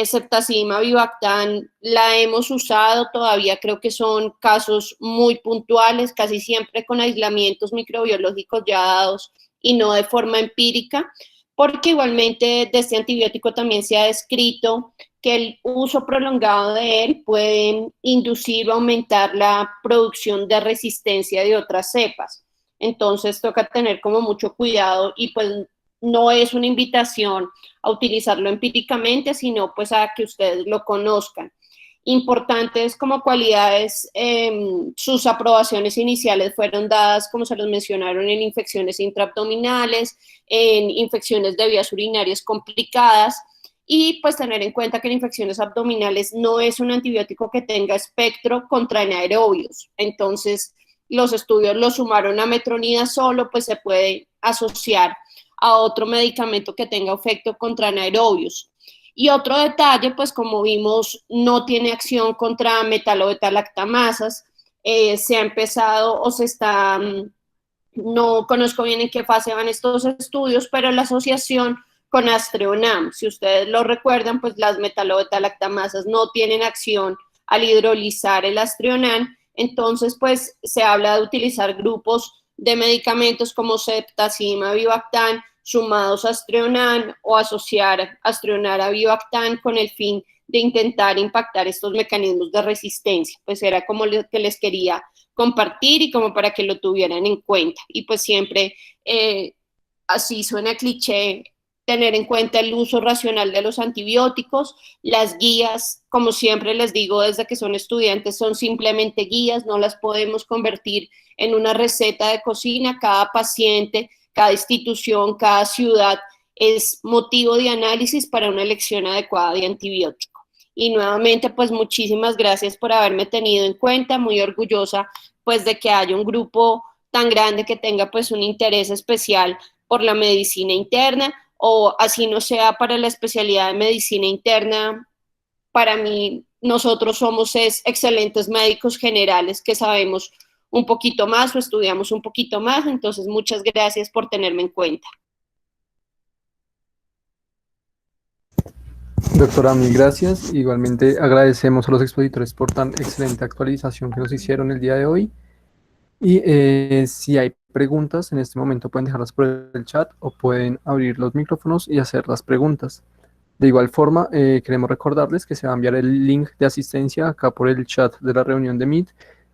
Ceftazidima avibactam la hemos usado, todavía creo que son casos muy puntuales, casi siempre con aislamientos microbiológicos ya dados y no de forma empírica, porque igualmente de este antibiótico también se ha descrito que el uso prolongado de él puede inducir o aumentar la producción de resistencia de otras cepas. Entonces toca tener como mucho cuidado y pues no es una invitación a utilizarlo empíricamente, sino pues a que ustedes lo conozcan. Importantes como cualidades, sus aprobaciones iniciales fueron dadas, como se los mencionaron, en infecciones intraabdominales, en infecciones de vías urinarias complicadas, y pues tener en cuenta que en infecciones abdominales no es un antibiótico que tenga espectro contra anaerobios. Entonces, los estudios lo sumaron a metronidazol, pues se puede asociar a otro medicamento que tenga efecto contra anaerobios. Y otro detalle, pues como vimos, no tiene acción contra metalobetalactamasas. Se ha empezado o se está, no conozco bien en qué fase van estos estudios, pero la asociación con Astreonam, si ustedes lo recuerdan, pues las metalobetalactamasas no tienen acción al hidrolizar el Astreonam, entonces pues se habla de utilizar grupos de medicamentos como ceftazidima avibactam sumados a Astreonam o asociar Astreonam avibactam con el fin de intentar impactar estos mecanismos de resistencia. Pues era como lo que les quería compartir y como para que lo tuvieran en cuenta. Y pues siempre, así suena cliché, tener en cuenta el uso racional de los antibióticos. Las guías, como siempre les digo desde que son estudiantes, son simplemente guías, no las podemos convertir en una receta de cocina. Cada paciente, cada institución, cada ciudad es motivo de análisis para una elección adecuada de antibiótico. Y nuevamente, pues muchísimas gracias por haberme tenido en cuenta, muy orgullosa pues de que haya un grupo tan grande que tenga pues un interés especial por la medicina interna, o así no sea para la especialidad de medicina interna. Para mí, nosotros somos excelentes médicos generales que sabemos un poquito más o estudiamos un poquito más, entonces muchas gracias por tenerme en cuenta. Doctora, mil gracias. Igualmente agradecemos a los expositores por tan excelente actualización que nos hicieron el día de hoy. Y si hay preguntas, en este momento pueden dejarlas por el chat o pueden abrir los micrófonos y hacer las preguntas. De igual forma, queremos recordarles que se va a enviar el link de asistencia acá por el chat de la reunión de Meet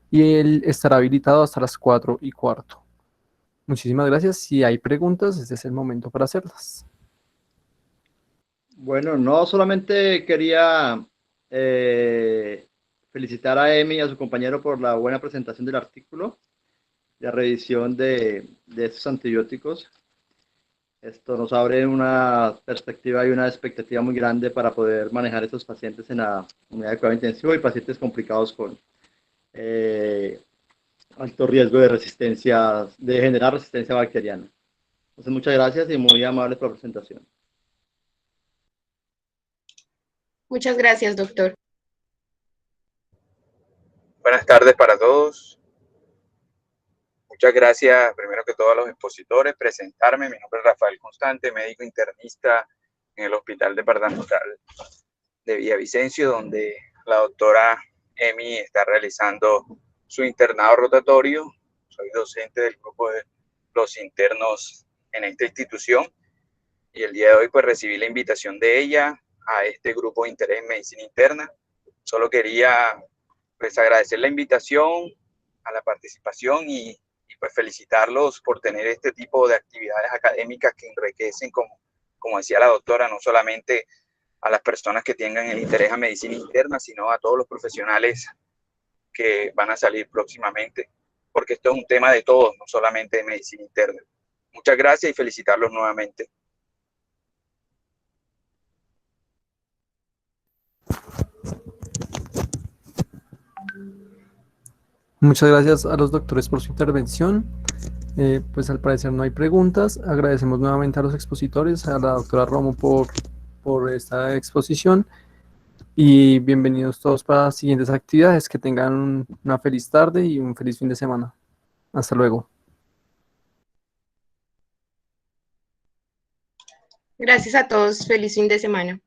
y él estará habilitado hasta las 4:15. Muchísimas gracias. Si hay preguntas, este es el momento para hacerlas. Bueno, no, solamente quería felicitar a Emi y a su compañero por la buena presentación del artículo. la revisión de estos antibióticos. Esto nos abre una perspectiva y una expectativa muy grande para poder manejar estos pacientes en la unidad de cuidado intensivo y pacientes complicados con alto riesgo de resistencia, de generar resistencia bacteriana. Entonces, muchas gracias y muy amable por la presentación. Muchas gracias, doctor. Buenas tardes para todos. Muchas gracias, primero que todo, a los expositores. Presentarme, mi nombre es Rafael Constante, médico internista en el Hospital Departamental de Villavicencio, donde la doctora Emi está realizando su internado rotatorio. Soy docente del grupo de los internos en esta institución y el día de hoy pues recibí la invitación de ella a este grupo de interés en medicina interna. Solo quería pues agradecer la invitación, a la participación y pues felicitarlos por tener este tipo de actividades académicas que enriquecen, como decía la doctora, no solamente a las personas que tengan el interés a medicina interna, sino a todos los profesionales que van a salir próximamente, porque esto es un tema de todos, no solamente de medicina interna. Muchas gracias y felicitarlos nuevamente. Muchas gracias a los doctores por su intervención. Pues al parecer no hay preguntas. Agradecemos nuevamente a los expositores, a la doctora Romo por esta exposición y bienvenidos todos para las siguientes actividades. Que tengan una feliz tarde y un feliz fin de semana. Hasta luego. Gracias a todos. Feliz fin de semana.